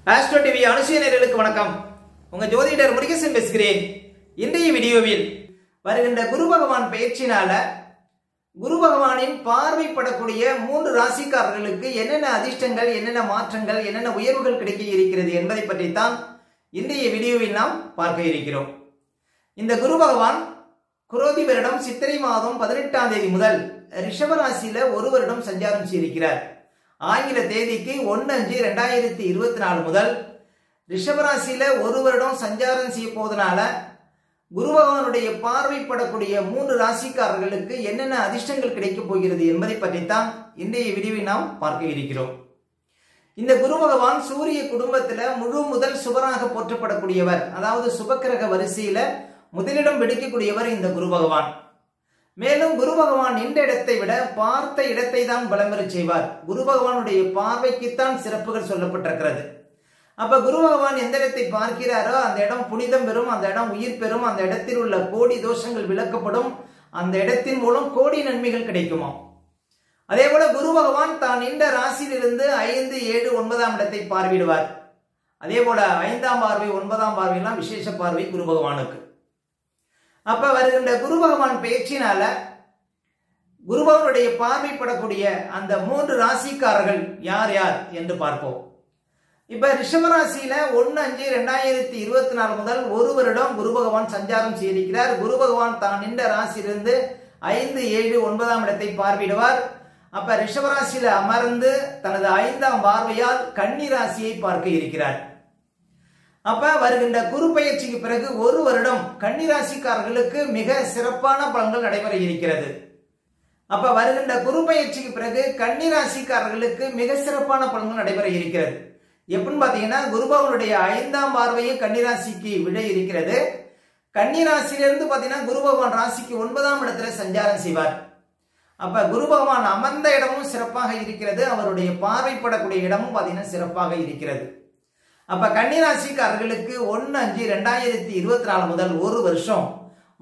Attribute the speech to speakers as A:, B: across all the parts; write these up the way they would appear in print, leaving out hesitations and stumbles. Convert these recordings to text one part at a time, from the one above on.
A: Astro TV அனுசய நேயர்களுக்கு வணக்கம். உங்க ஜோதிடர் முருகேசன் பேசுகிறேன். இன்றைய வீடியோவில் வருகின்ற குரு பகவான் பெயர்ச்சினால குரு பகவானின் பார்வைப்படக்கூடிய 3 ராசிக்காரர்களுக்கு என்னென்ன அதிர்ஷ்டங்கள், என்னென்ன மாற்றங்கள், என்னென்ன உயர்வுகள் கிடைக்க இருக்கிறது என்பதை பற்றி தான் இன்றைய வீடியோவில் நாம் பார்க்க இருக்கிறோம். இந்த குரு பகவான் குரோதி வருடம் சித்திரை மாதம் 18ஆம் தேதி முதல் ரிஷப ராசியில ஒரு வருடம் சஞ்சாரம் செய்திருக்கிறார். ஆங்கில தேதிக்கு 1/5/2024 முதல் ரிஷபராசியில ஒரு வருடம் சஞ்சாரம் செய்ய போவதனால குரு பகவானுடைய பார்வைப்படக்கூடிய 3 ராசிக்காரர்களுக்கு என்னென்ன அதிர்ஷ்டங்கள் கிடைக்கப் போகிறது என்பதை பற்றித்தான் இன்றைய வீடியோவில் நாம் பார்க்க இருக்கிறோம். இந்த குரு பகவான் சூரிய குடும்பத்துல முழு முதல் சுபராக போற்றப்படக்கூடியவர். அதாவது சுபக்கிரக வரிசையில முதலிடம் பிடிக்கக்கூடியவர் இந்த குரு பகவான். மேலும் குரு பகவான் இந்த இடத்தை விட பார்த்த இடத்தை தான் பலம் பெற செய்வார். குரு பகவானுடைய பார்வைக்குத்தான் சிறப்புகள் சொல்லப்பட்டிருக்கிறது. அப்ப குரு பகவான் எந்த இடத்தை பார்க்கிறாரோ அந்த இடம் புனிதம் பெறும், அந்த இடம் உயிர் பெறும், அந்த இடத்தில் உள்ள கோடி தோஷங்கள் விலக்கப்படும், அந்த இடத்தின் மூலம் கோடி நன்மைகள் கிடைக்குமா. அதே போல குரு பகவான் தான் இந்த ராசியிலிருந்து 5, 7, 9ஆம் இடத்தை பார்வையிடுவார். அதே போல 5ஆம் பார்வை, 9ஆம் பார்வை எல்லாம் விசேஷ பார்வை குரு பகவானுக்கு. அப்ப வருகின்ற குரு பகவான் பெயர்ச்சினால குரு பகவானுடைய பார்வைப்படக்கூடிய அந்த 3 ராசிக்காரர்கள் யார் யார் என்று பார்ப்போம். இப்ப ரிஷபராசியில 1/5/2024 முதல் ஒரு வருடம் குரு பகவான் சஞ்சாரம் செய்திருக்கிறார். குரு பகவான் தான் நின்ற ராசியிலிருந்து 5, 7, 9ஆம் இடத்தை பார்வையிடுவார். அப்ப ரிஷபராசியில அமர்ந்து தனது 5ஆம் பார்வையால் கன்னி ராசியை பார்க்க இருக்கிறார். அப்ப வருகின்ற குரு பெயர்ச்சிக்கு பிறகு ஒரு வருடம் கன்னி ராசிக்காரர்களுக்கு மிக சிறப்பான பலன்கள் நடைபெற இருக்கிறது. அப்ப வருகின்ற குரு பெயர்ச்சிக்கு பிறகு கன்னி ராசிக்காரர்களுக்கு மிக சிறப்பான பலன்கள் நடைபெற இருக்கிறது. எப்படின்னு பாத்தீங்கன்னா குரு பகவானுடைய 5ஆம் பார்வையும் கன்னி ராசிக்கு விட இருக்கிறது. கன்னி ராசியிலிருந்து பாத்தீங்கன்னா குரு பகவான் ராசிக்கு 9ஆம் இடத்துல சஞ்சாரம் செய்வார். அப்ப குரு பகவான் அமர்ந்த இடமும் சிறப்பாக இருக்கிறது, அவருடைய பார்வைப்படக்கூடிய இடமும் பாத்தீங்கன்னா சிறப்பாக இருக்கிறது. அப்ப கன்னிராசிக்காரர்களுக்கு 1/5/2024 முதல் ஒரு வருஷம்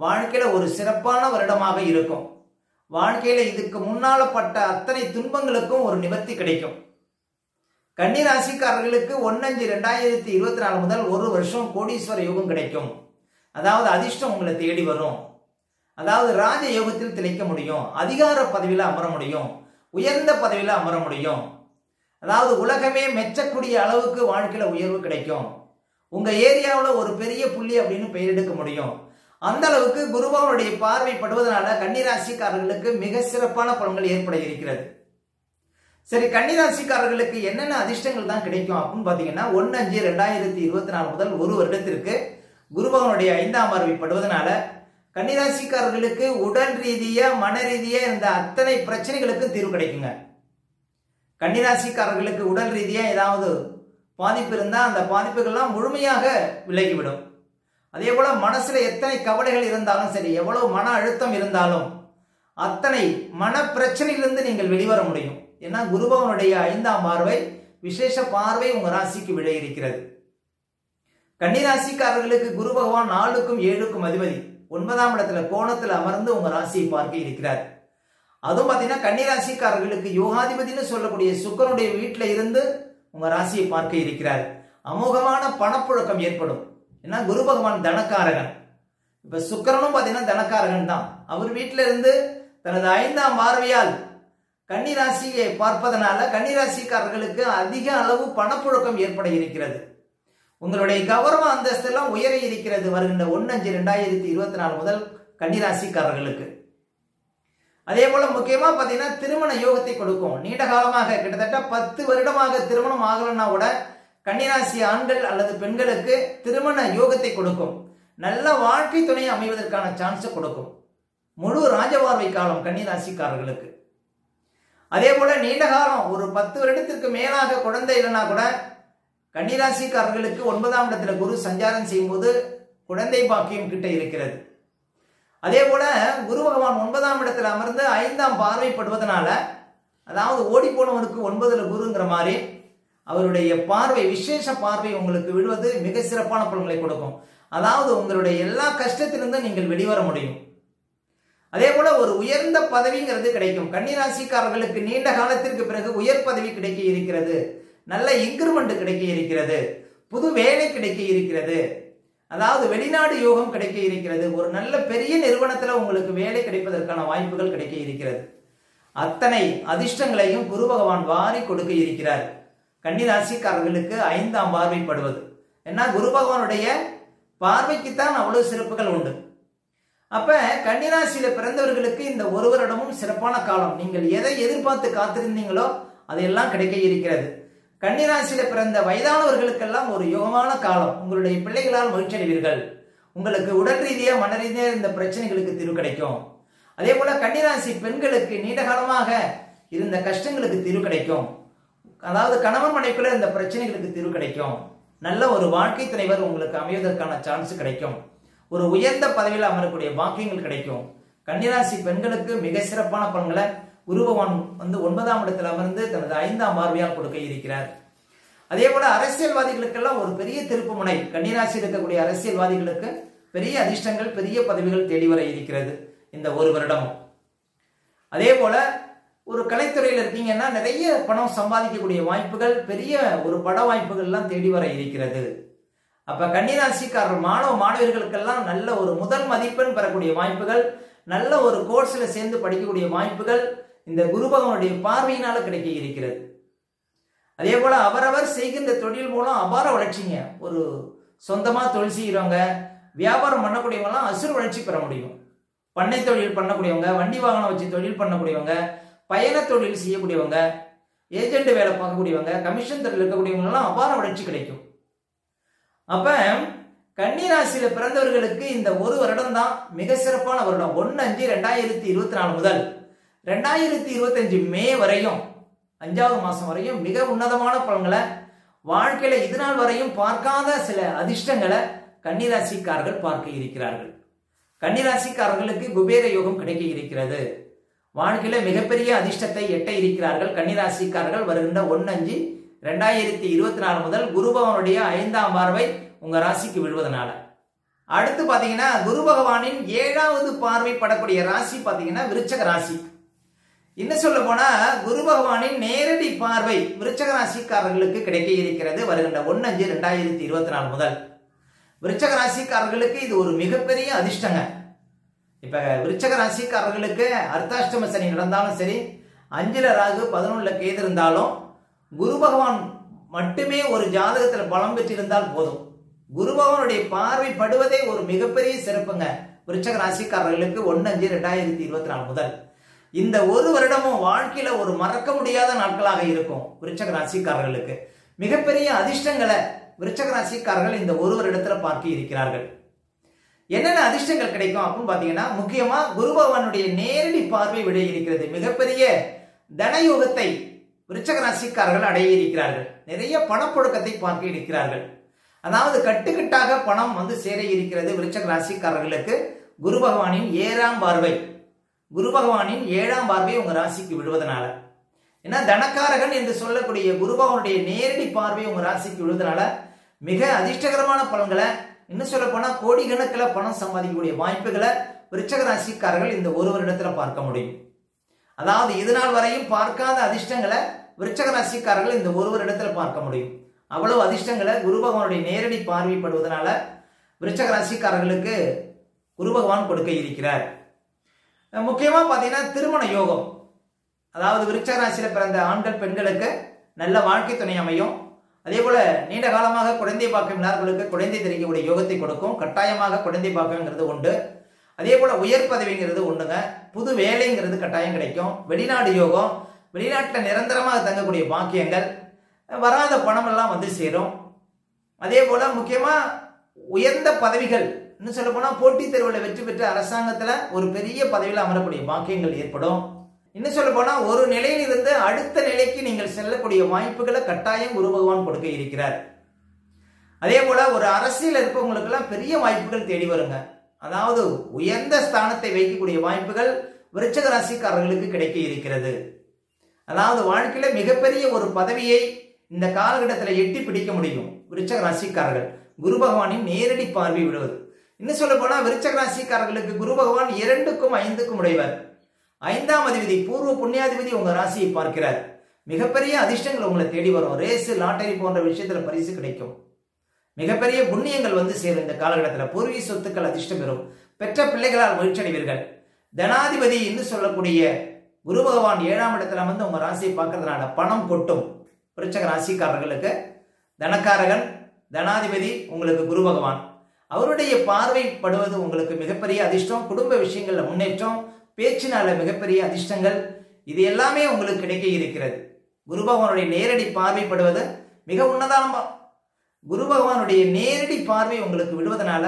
A: வாழ்க்கையில ஒரு சிறப்பான வருடமாக இருக்கும். வாழ்க்கையில இதுக்கு முன்னால பட்ட அத்தனை துன்பங்களுக்கும் ஒரு நிவர்த்தி கிடைக்கும். கன்னிராசிக்காரர்களுக்கு 1/5/2024 முதல் ஒரு வருஷம் கோடீஸ்வர யோகம் கிடைக்கும். அதாவது அதிர்ஷ்டம் உங்களை தேடி வரும். அதாவது ராஜ யோகத்தில் திளைக்க முடியும், அதிகார பதவியில அமர முடியும், உயர்ந்த பதவியில அமர முடியும். அதாவது உலகமே மெச்சக்கூடிய அளவுக்கு வாழ்க்கையில உயர்வு கிடைக்கும். உங்க ஏரியாவில் ஒரு பெரிய புள்ளி அப்படின்னு பெயர் எடுக்க முடியும். அந்த அளவுக்கு குருபகவானுடைய பார்வைப்படுவதனால கன்னிராசிக்காரர்களுக்கு மிக சிறப்பான பலன்கள் ஏற்பட இருக்கிறது. சரி, கன்னிராசிக்காரர்களுக்கு என்னென்ன அதிர்ஷ்டங்கள் தான் கிடைக்கும் அப்படின்னு பாத்தீங்கன்னா 1/5/2024 முதல் ஒரு வருடத்திற்கு குருபகவானுடைய 5ஆம் பார்வை படுவதனால கன்னிராசிக்காரர்களுக்கு உடல் ரீதியா மன ரீதியா இருந்த அத்தனை பிரச்சனைகளுக்கு தீர்வு கிடைக்குங்க. கன்னிராசிக்காரர்களுக்கு உடல் ரீதியா ஏதாவது பாதிப்பு இருந்தா அந்த பாதிப்புகள்லாம் முழுமையாக விலகிவிடும். அதே போல மனசுல எத்தனை கவலைகள் இருந்தாலும் சரி, எவ்வளவு மன அழுத்தம் இருந்தாலும் அத்தனை மன பிரச்சனையிலிருந்து நீங்கள் வெளிவர முடியும். ஏன்னா குருபகவானுடைய 5ஆம் பார்வை விசேஷ பார்வை உங்க ராசிக்கு விட இருக்கிறது. கன்னிராசிக்காரர்களுக்கு குரு பகவான் 4க்கும் 7க்கும் அதிபதி 9ஆம் இடத்துல கோணத்துல அமர்ந்து உங்க ராசியை பார்க்க இருக்கிறார். அதுவும் பாத்தீங்கன்னா கன்னிராசிக்காரர்களுக்கு யோகாதிபதினு சொல்லக்கூடிய சுக்கிரனுடைய வீட்டில இருந்து உங்க ராசியை பார்க்க இருக்கிறார். அமோகமான பணப்புழக்கம் ஏற்படும். ஏன்னா குரு பகவான் தனக்காரகன். இப்ப சுக்கிரனும் பாத்தீங்கன்னா தனக்காரகன் தான். அவர் வீட்டில இருந்து தனது 5ஆம் பார்வையால் கன்னிராசியை பார்ப்பதனால கன்னிராசிக்காரர்களுக்கு அதிக அளவு பணப்புழக்கம் ஏற்பட இருக்கிறது. உங்களுடைய கௌரவ அந்தஸ்து எல்லாம் உயர இருக்கிறது வருகின்ற 1/5/2024 முதல் கன்னிராசிக்காரர்களுக்கு. அதே போல முக்கியமா பாத்தீங்கன்னா திருமண யோகத்தை கொடுக்கும். நீண்ட காலமாக கிட்டத்தட்ட 10 வருடமாக திருமணம் ஆகலன்னா கூட கன்னிராசி ஆண்கள் அல்லது பெண்களுக்கு திருமண யோகத்தை கொடுக்கும். நல்ல வாழ்க்கை துணை அமைவதற்கான சான்ஸ் கொடுக்கும். முழு ராஜபார்வை காலம் கன்னிராசிக்காரர்களுக்கு. அதே போல நீண்ட காலம் ஒரு 10 வருடத்திற்கு மேலாக குழந்தை இல்லைன்னா கூட கன்னிராசிக்காரர்களுக்கு 9ஆம் இடத்துல குரு சஞ்சாரம் செய்யும் போது குழந்தை பாக்கியம் கிட்ட இருக்கிறது. அதே போல குரு பகவான் 9ஆம் இடத்துல அமர்ந்து 5ஆம் பார்வைப்படுவதனால, அதாவது ஓடி போனவனுக்கு 9ல குருங்கிற மாதிரி அவருடைய பார்வை விசேஷ பார்வை உங்களுக்கு விடுவது மிக சிறப்பான பலன்களை கொடுக்கும். அதாவது உங்களுடைய எல்லா கஷ்டத்திலிருந்தும் நீங்கள் வெளிவர முடியும். அதே போல ஒரு உயர்ந்த பதவிங்கிறது கிடைக்கும். கன்னிராசிக்காரர்களுக்கு நீண்ட காலத்திற்கு பிறகு உயர் பதவி கிடைக்க இருக்கிறது. நல்ல இன்கிரிமெண்ட் கிடைக்க இருக்கிறது, புது வேலை கிடைக்க இருக்கிறது, அதாவது வெளிநாடு யோகம் கிடைக்க இருக்கிறது, ஒரு நல்ல பெரிய நிறுவனத்துல உங்களுக்கு வேலை கிடைப்பதற்கான வாய்ப்புகள் கிடைக்க இருக்கிறது. அத்தனை அதிர்ஷ்டங்களையும் குரு பகவான் வாரி கொடுக்க இருக்கிறார். கன்னி ராசிக்காரர்களுக்கு 5ஆம் பார்வைப்படுவது, ஏன்னா குரு பகவானுடைய பார்வைக்குத்தான் அவ்வளவு சிறப்புகள் உண்டு. அப்ப கன்னிராசியில பிறந்தவர்களுக்கு இந்த ஒரு வருடமும் சிறப்பான காலம். நீங்கள் எதை எதிர்பார்த்து காத்திருந்தீங்களோ அதையெல்லாம் கிடைக்க இருக்கிறது. கன்னிராசியில பிறந்த வயதானவர்களுக்கெல்லாம் ஒரு யோகமான காலம். உங்களுடைய பிள்ளைகளால் மகிழ்ச்சி அடைவீர்கள். உங்களுக்கு உடல் ரீதியா மன ரீதியா இந்த பிரச்சனைகளுக்கு தீர்வு கிடைக்கும். அதே போல கன்னிராசி பெண்களுக்கு நீண்ட காலமாக இருந்த கஷ்டங்களுக்கு தீர்வு கிடைக்கும். அதாவது கணவன் மனைவிக்குள்ள இந்த பிரச்சனைகளுக்கு தீர்வு கிடைக்கும். நல்ல ஒரு வாழ்க்கை துணைவர் உங்களுக்கு அமைவதற்கான சான்ஸ் கிடைக்கும். ஒரு உயர்ந்த பதவியில் அமரக்கூடிய பாக்கியங்கள் கிடைக்கும். கன்னிராசி பெண்களுக்கு மிக சிறப்பான பலன்களை குரு பகவான் 9ஆம் இடத்தில் அமர்ந்து தனது 5ஆம் பார்வையால் கொடுக்க இருக்கிறார். அதே போல அரசியல்வாதிகளுக்கெல்லாம் ஒரு பெரிய திருப்பு முனை. கன்னிராசி இருக்கக்கூடிய அரசியல்வாதிகளுக்கு பெரிய அதிர்ஷ்டங்கள், பெரிய பதவிகள் தேடி வர இருக்கிறது இந்த ஒரு வருடமும். அதே போல ஒரு கலைத்துறையில் இருக்கீங்கன்னா நிறைய பணம் சம்பாதிக்கக்கூடிய வாய்ப்புகள், பெரிய ஒரு பட வாய்ப்புகள் எல்லாம் தேடி வர இருக்கிறது. அப்ப கன்னிராசிக்காரர் மாணவ மாணவர்களுக்கெல்லாம் நல்ல ஒரு முதல் மதிப்பெண் பெறக்கூடிய வாய்ப்புகள், நல்ல ஒரு கோர்ஸ்ல சேர்ந்து படிக்கக்கூடிய வாய்ப்புகள் இந்த குரு பகவானுடைய பார்வையினால கிடைக்க இருக்கிறது. அதே போல அவரவர் செய்கின்ற தொழில் மூலம் அபார வளர்ச்சிங்க. ஒரு சொந்தமா தொழில் செய்கிறவங்க, வியாபாரம் பண்ணக்கூடியவங்க எல்லாம் அசுர வளர்ச்சி பெற முடியும். பண்ணை தொழில் பண்ணக்கூடியவங்க, வண்டி வாகனம் வச்சு தொழில் பண்ணக்கூடியவங்க, பயண தொழில் செய்யக்கூடியவங்க, ஏஜென்ட் வேலை பார்க்கக்கூடியவங்க, கமிஷன் தொழில் இருக்கக்கூடியவங்க எல்லாம் அபார வளர்ச்சி கிடைக்கும். அப்ப கன்னிராசியில பிறந்தவர்களுக்கு இந்த ஒரு வருடம் தான் மிக சிறப்பான வருடம். 1/5/2024 முதல் 2025 மே வரையும், 5வது மாசம் வரையும் மிக உன்னதமான பலன்களை, வாழ்க்கையில இது நாள் வரையும் பார்க்காத சில அதிர்ஷ்டங்களை கன்னிராசிக்காரர்கள் பார்க்க இருக்கிறார்கள். கன்னிராசிக்காரர்களுக்கு குபேர யோகம் கிடைக்க இருக்கிறது. வாழ்க்கையில மிகப்பெரிய அதிர்ஷ்டத்தை எட்ட இருக்கிறார்கள் கன்னிராசிக்காரர்கள். வருகின்ற 1/5/2024 முதல் குரு பகவானுடைய 5ஆம் பார்வை உங்க ராசிக்கு விழுவதனால. அடுத்து பாத்தீங்கன்னா குரு பகவானின் 7வது பார்வை படக்கூடிய ராசி பாத்தீங்கன்னா விருச்சக ராசி. இன்னும் சொல்ல போனா குரு பகவானின் நேரடி பார்வை விருச்சக ராசிக்காரர்களுக்கு கிடைக்க இருக்கிறது. வருகின்ற 1/5/2024 முதல் விருச்சக ராசிக்காரர்களுக்கு இது ஒரு மிகப்பெரிய அதிர்ஷ்டங்க. இப்ப விருச்சக ராசிக்காரர்களுக்கு அர்த்தாஷ்டம சனி நடந்தாலும் சரி, 5ல ராகு 11ல கேது இருந்தாலும், குரு பகவான் மட்டுமே ஒரு ஜாதகத்துல பலம் பெற்றிருந்தால் போதும். குரு பகவானுடைய பார்வை படுவதே ஒரு மிகப்பெரிய சிறப்புங்க விருச்சக ராசிக்காரர்களுக்கு. 1/5/2024 முதல் இந்த ஒரு வருடமும் வாழ்க்கையில ஒரு மறக்க முடியாத நாட்களாக இருக்கும். விருச்சக ராசிக்காரர்களுக்கு மிகப்பெரிய அதிர்ஷ்டங்களை விருச்சக ராசிக்காரர்கள் இந்த ஒரு வருடத்துல பார்க்க இருக்கிறார்கள். என்னென்ன அதிர்ஷ்டங்கள் கிடைக்கும் அப்படின்னு பாத்தீங்கன்னா, முக்கியமா குரு பகவானுடைய நேரடி பார்வை விட இருக்கிறது. மிகப்பெரிய தனயோகத்தை விருச்சக ராசிக்காரர்கள் அடைய இருக்கிறார்கள். நிறைய பணப்புழக்கத்தை பார்க்க இருக்கிறார்கள். அதாவது கட்டுக்கட்டாக பணம் வந்து சேர இருக்கிறது விருச்சக ராசிக்காரர்களுக்கு. குரு பகவானின் 7ஆம் பார்வை, குரு பகவானின் 7ஆம் பார்வை உங்க ராசிக்கு விழுவதனால, ஏன்னா தனக்காரகன் என்று சொல்லக்கூடிய குரு பகவானுடைய நேரடி பார்வை உங்க ராசிக்கு விழுவதனால மிக அதிர்ஷ்டகரமான பலன்களை, இன்னும் சொல்ல போனா கோடிக்கணக்கில் பணம் சம்பாதிக்கக்கூடிய வாய்ப்புகளை விருச்சக ராசிக்காரர்கள் இந்த ஒரு வருடத்துல பார்க்க முடியும். அதாவது இது நாள் வரையும் பார்க்காத அதிர்ஷ்டங்களை விருச்சக ராசிக்காரர்கள் இந்த ஒரு வருடத்துல பார்க்க முடியும். அவ்வளவு அதிர்ஷ்டங்களை குரு பகவானுடைய நேரடி பார்வைப்படுவதனால விருச்சக ராசிக்காரர்களுக்கு குரு பகவான் கொடுக்க இருக்கிறார். முக்கியமா பாத்தீங்கன்னா திருமண யோகம். அதாவது விருச்சக ராசியில பிறந்த ஆண்கள் பெண்களுக்கு நல்ல வாழ்க்கை துணை அமையும். அதே போல நீண்ட காலமாக குழந்தை பாக்கியம் இல்லாதவர்களுக்கு குழந்தை தெரிவிக்கக்கூடிய யோகத்தை கொடுக்கும். கட்டாயமாக குழந்தை பாக்கியங்கிறது உண்டு. அதே போல உயர் பதவிங்கிறது உண்டுங்க. புது வேலைங்கிறது கட்டாயம் கிடைக்கும். வெளிநாடு யோகம், வெளிநாட்டில் நிரந்தரமாக தங்கக்கூடிய பாக்கியங்கள், வராத பணம் எல்லாம் வந்து சேரும். அதே போல முக்கியமா உயர்ந்த பதவிகள், இன்னும் சொல்ல போனா போட்டித் தேர்வுல வெற்றி பெற்ற அரசாங்கத்துல ஒரு பெரிய பதவியில் அமரக்கூடிய பாக்கியங்கள் ஏற்படும். இன்னும் சொல்ல போனா ஒரு நிலையிலிருந்து அடுத்த நிலைக்கு நீங்கள் செல்லக்கூடிய வாய்ப்புகளை கட்டாயம் குரு பகவான் கொடுக்க இருக்கிறார். அதே போல ஒரு அரசியல் இருப்பவங்களுக்கு எல்லாம் பெரிய வாய்ப்புகள் தேடி வருங்க. அதாவது உயர்ந்த ஸ்தானத்தை வைக்கக்கூடிய வாய்ப்புகள் விருச்சக ராசிக்காரர்களுக்கு கிடைக்க இருக்கிறது. அதாவது வாழ்க்கையில மிகப்பெரிய ஒரு பதவியை இந்த காலகட்டத்தில் எட்டி பிடிக்க முடியும் விருச்சக ராசிக்காரர்கள். குரு பகவானின் நேரடி பார்வை விடுவது. இன்னும் சொல்ல போனா விருச்சக ராசிக்காரர்களுக்கு குரு பகவான் 2க்கும் 5க்கும் உடையவர். 5ஆம் அதிபதி பூர்வ புண்ணியாதிபதி உங்க ராசியை பார்க்கிறார். மிகப்பெரிய அதிர்ஷ்டங்கள் உங்களை தேடி வரும். ரேஸ், லாட்டரி போன்ற விஷயத்துல பரிசு கிடைக்கும். மிகப்பெரிய புண்ணியங்கள் வந்து சேரும். இந்த காலகட்டத்தில் பூர்வீக சொத்துக்கள் அதிர்ஷ்டம் பெறும். பெற்ற பிள்ளைகளால் மகிழ்ச்சி அடைவீர்கள். தனாதிபதி என்று சொல்லக்கூடிய குரு பகவான் 7ஆம் இடத்துல வந்து உங்க ராசியை பார்க்கறதுனால பணம் கொட்டும். விருச்சிக ராசிக்காரர்களுக்கு தனக்காரகன் தனாதிபதி உங்களுக்கு குரு பகவான், அவருடைய பார்வைப்படுவது உங்களுக்கு மிகப்பெரிய அதிர்ஷ்டம். குடும்ப விஷயங்கள்ல முன்னேற்றம், பேச்சினால மிகப்பெரிய அதிர்ஷ்டங்கள், இது எல்லாமே உங்களுக்கு கிடைக்க இருக்கிறது. குரு பகவானுடைய நேரடி பார்வைப்படுவது மிக உன்னதமான, குரு பகவானுடைய நேரடி பார்வை உங்களுக்கு விடுவதனால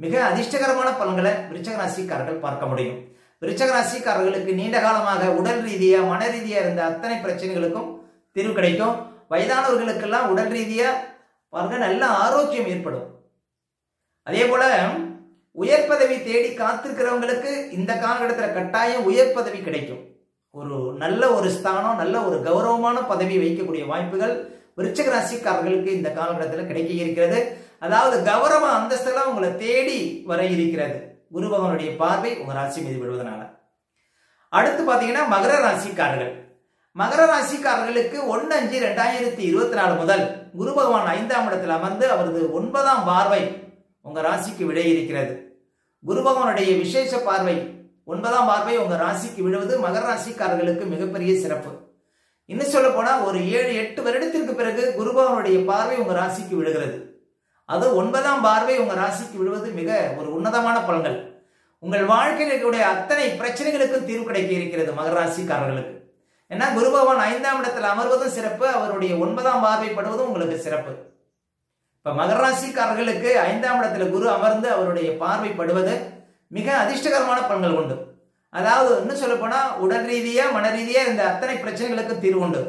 A: மிக அதிர்ஷ்டகரமான பலன்களை விருச்சிக ராசிக்காரர்கள் பார்க்க முடியும். விருச்சிக ராசிக்காரர்களுக்கு நீண்ட காலமாக உடல் ரீதியா மன ரீதியா இருந்த அத்தனை பிரச்சனைகளுக்கும் தீர்வு கிடைக்கும். வயதானவர்களுக்கெல்லாம் உடல் ரீதியா பாருங்க நல்ல ஆரோக்கியம் ஏற்படும். அதே போல உயர் பதவி தேடி காத்திருக்கிறவங்களுக்கு இந்த காலகட்டத்தில் கட்டாயம் உயர் பதவி கிடைக்கும். ஒரு நல்ல ஒரு ஸ்தானம், நல்ல ஒரு கௌரவமான பதவி வைக்கக்கூடிய வாய்ப்புகள் விருச்சிக ராசிக்காரர்களுக்கு இந்த காலகட்டத்தில் கிடைக்க இருக்கிறது. அதாவது கௌரவ அந்தஸ்தெல்லாம் உங்களை தேடி வர இருக்கிறது குரு பகவானுடைய பார்வை உங்க ராசி மீது விடுவதனால. அடுத்து பாத்தீங்கன்னா மகர ராசிக்காரர்கள். மகர ராசிக்காரர்களுக்கு 1/5/2024 முதல் குரு பகவான் 5ஆம் இடத்தில் அமர்ந்து அவரது 9ஆம் பார்வை உங்க ராசிக்கு விட இருக்கிறது. குரு பகவானுடைய விசேஷ பார்வை 9ஆம் பார்வை உங்க ராசிக்கு விழுவது மகர ராசிக்காரர்களுக்கு மிகப்பெரிய சிறப்பு. இன்னும் சொல்ல போனா ஒரு 7-8 வருடத்திற்கு பிறகு குரு பகவானுடைய பார்வை உங்க ராசிக்கு விழுகிறது. அது 9ஆம் பார்வை உங்க ராசிக்கு விழுவது மிக ஒரு உன்னதமான பலன்கள். உங்கள் வாழ்க்கையில் இருக்கக்கூடிய அத்தனை பிரச்சனைகளுக்கும் தீர்வு கிடைக்க இருக்கிறது மகர ராசிக்காரர்களுக்கு. ஏன்னா குரு பகவான் 5ஆம் இடத்துல அமர்வதும் சிறப்பு, அவருடைய 9ஆம் பார்வைப்படுவதும் உங்களுக்கு சிறப்பு. இப்ப மகர ராசிக்காரர்களுக்கு 5ஆம் இடத்துல குரு அமர்ந்து அவருடைய பார்வைப்படுவது மிக அதிர்ஷ்டகரமான பலன்கள் உண்டு. அதாவது இன்னும் சொல்ல போனா உடல் ரீதியா மன ரீதியா இந்த அத்தனை பிரச்சனைகளுக்கு தீர்வு உண்டு.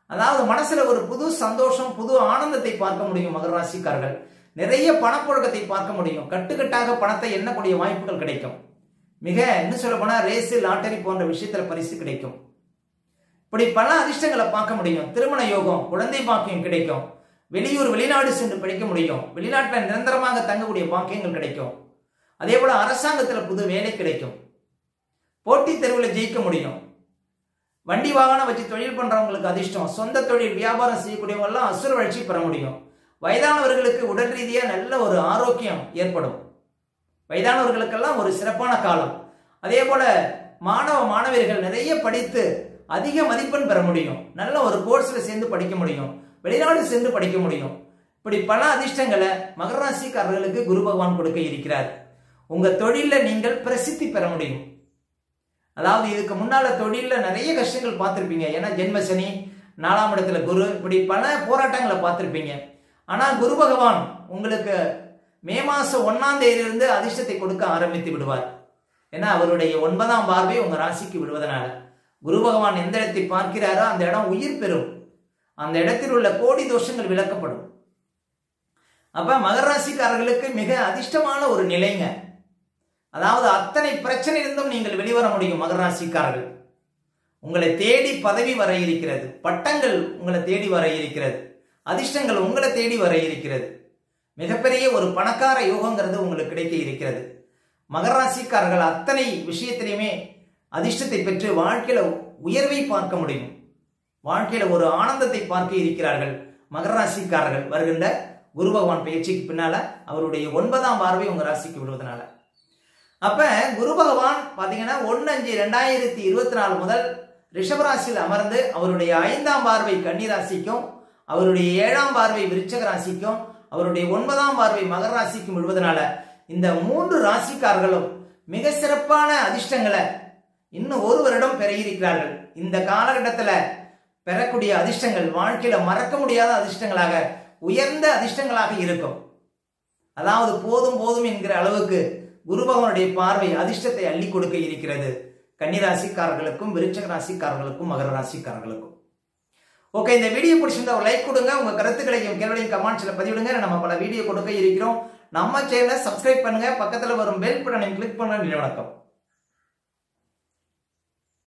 A: அதாவது மனசுல ஒரு புது சந்தோஷம், புது ஆனந்தத்தை பார்க்க முடியும். மகர ராசிக்காரர்கள் நிறைய பணப்புழக்கத்தை பார்க்க முடியும். கட்டுக்கட்டாக பணத்தை எண்ணக்கூடிய வாய்ப்புகள் கிடைக்கும். மிக இன்னும் சொல்ல போனா ரேஸ், லாட்டரி போன்ற விஷயத்துல பரிசு கிடைக்கும். இப்படி பல அதிர்ஷ்டங்களை பார்க்க முடியும். திருமண யோகம், குழந்தை பாக்கியம் கிடைக்கும். வெளியூர் வெளிநாடு சென்று படிக்க முடியும். வெளிநாட்டில் நிரந்தரமாக தங்கக்கூடிய பாக்கியங்கள் கிடைக்கும். அதே போல அரசாங்கத்துல புது வேலை கிடைக்கும். போட்டித் தேர்வுல ஜெயிக்க முடியும். வண்டி வாகனம் வச்சு தொழில் பண்றவங்களுக்கு அதிர்ஷ்டம். சொந்த தொழில் வியாபாரம் செய்யக்கூடியவங்க எல்லாம் அசுர வளர்ச்சி பெற முடியும். வயதானவர்களுக்கு உடல் ரீதியா நல்ல ஒரு ஆரோக்கியம் ஏற்படும். வயதானவர்களுக்கெல்லாம் ஒரு சிறப்பான காலம். அதே போல மாணவர்கள் நிறைய படித்து அதிக மதிப்பெண் பெற முடியும். நல்ல ஒரு கோர்ஸ்ல சேர்ந்து படிக்க முடியும். வெளிநாடு சென்று படிக்க முடியும். இப்படி பல அதிர்ஷ்டங்களை மகர ராசிக்காரர்களுக்கு குரு பகவான் கொடுக்க இருக்கிறார். உங்க தொழில நீங்கள் பிரசித்தி பெற முடியும். அதாவது இதுக்கு முன்னால தொழில நிறைய கஷ்டங்கள் பார்த்திருப்பீங்க. ஏன்னா ஜென்ம சனி, 4ஆம் இடத்துல குரு, இப்படி பல போராட்டங்களை பார்த்திருப்பீங்க. ஆனா குரு பகவான் உங்களுக்கு மே மாசம் 1ஆம் தேதியிலிருந்து அதிர்ஷ்டத்தை கொடுக்க ஆரம்பித்து விடுவார். ஏன்னா அவருடைய 9ஆம் பார்வை உங்க ராசிக்கு விடுவதனால குரு பகவான் எந்த இடத்தை பார்க்கிறாரோ அந்த இடம் உயிர் பெறும். அந்த இடத்தில் உள்ள கோடி தோஷங்கள் விளக்கப்படும். அப்ப மகர ராசிக்காரர்களுக்கு மிக அதிர்ஷ்டமான ஒரு நிலைங்க. அதாவது அத்தனை பிரச்சனை இருந்தும் நீங்கள் வெளிவர முடியும். மகர ராசிக்காரர்கள் உங்களை தேடி பதவி வர இருக்கிறது. பட்டங்கள் உங்களை தேடி வர இருக்கிறது. அதிர்ஷ்டங்கள் உங்களை தேடி வர இருக்கிறது. மிகப்பெரிய ஒரு பணக்கார யோகங்கிறது உங்களுக்கு கிடைக்க இருக்கிறது. மகர ராசிக்காரர்கள் அத்தனை விஷயத்திலையுமே அதிர்ஷ்டத்தை பெற்று வாழ்க்கையில உயர்வை பார்க்க முடியும். வாழ்க்கையில ஒரு ஆனந்தத்தை பார்க்க இருக்கிறார்கள் மகர ராசிக்காரர்கள் வருகின்ற குரு பகவான் பயிற்சிக்கு பின்னால அவருடைய 9ஆம் பார்வை உங்க ராசிக்கு விடுவதனால. அப்ப குரு பகவான் பாத்தீங்கன்னா 1/5/2024 முதல் ரிஷபராசியில் அமர்ந்து அவருடைய 5ஆம் பார்வை கன்னி ராசிக்கும், அவருடைய 7ஆம் பார்வை விருச்சிக ராசிக்கும், அவருடைய 9ஆம் பார்வை மகர ராசிக்கும் விடுவதனால இந்த 3 ராசிக்காரர்களும் மிக சிறப்பான அதிர்ஷ்டங்களை இன்னும் 1 வருடம் பெற இருக்கிறார்கள். இந்த காலகட்டத்தில் பெறக்கூடிய அதிர்ஷ்டங்கள் வாழ்க்கையில மறக்க முடியாத அதிர்ஷ்டங்களாக, உயர்ந்த அதிர்ஷ்டங்களாக இருக்கும். அதாவது போதும் போதும் என்கிற அளவுக்கு குரு பகவானுடைய பார்வை அதிர்ஷ்டத்தை அள்ளி கொடுக்க இருக்கிறது கன்னி ராசிக்காரர்களுக்கும், விருச்சிக ராசிக்காரர்களுக்கும், மகர ராசிக்காரர்களுக்கும். ஓகே, இந்த வீடியோ பிடிச்சிருந்தா ஒரு லைக் கொடுங்க. உங்க கருத்துக்களையும் கேள்விகளையும் கமெண்ட்ஸ்ல பதிவிடுங்க. நம்ம பல வீடியோ கொடுக்க இருக்கிறோம். நம்ம சேனலை சப்ஸ்கிரைப் பண்ணுங்க. பக்கத்துல வரும் பெல் பட்டனை கிளிக் பண்ண. வணக்கம்.